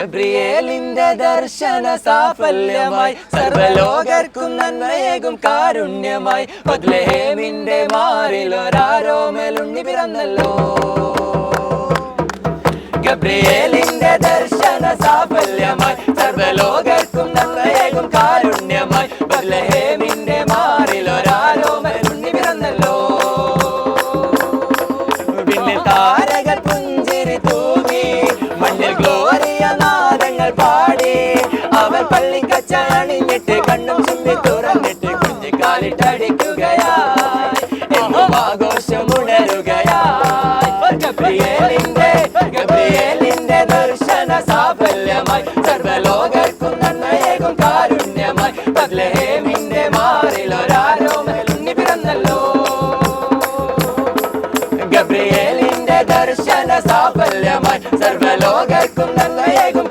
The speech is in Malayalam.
ഗബ്രിയേലിന്റെ ദർശന സാഫല്യമായി സർവലോകർക്കും നന്മയേകും കാരുണ്യമായി ബത്ലഹേമിന്റെ മാറിൽ ഒരാരോമലുണ്ണി പിറന്നല്ലോ. ഗബ്രിയേലിന്റെ ദർശന സാഫല്യമായി സർവലോകർക്കും നന്മയേകും കാരുണ്യമായി ബത്ലഹേമിന്റെ മാറിൽ ഒരാരോമലുണ്ണി പിറന്നല്ലോ. പിന്നെ താരകൾ പുഞ്ചിരി തൂകി മണ്ണിൽ ഗ്ലോറിയ നാദങ്ങൾ പാടി അവൻ പള്ളിക്കച്ച അണിഞ്ഞിട്ട് കണ്ണും ചുമ്മി തുറന്നിട്ട് കുഞ്ഞിക്കാലിട്ടടിക്കുകയായി എന്നും ആഘോഷമുണരുകയായി. ഗബ്രിയേലിന്റെ ദർശന സാഫല്യമായി സർവലോകർക്കും നന്മയേകും കാരുണ്യമായി ബത്ലഹേമിന്റെ മാറിൽ ഒരാരോമലുണ്ണി പിറന്നല്ലോ. ഗബ്രിയേലിന്റെ ദർശന സാഫല്യമായി സർവലോകർക്കും നന്മയേകും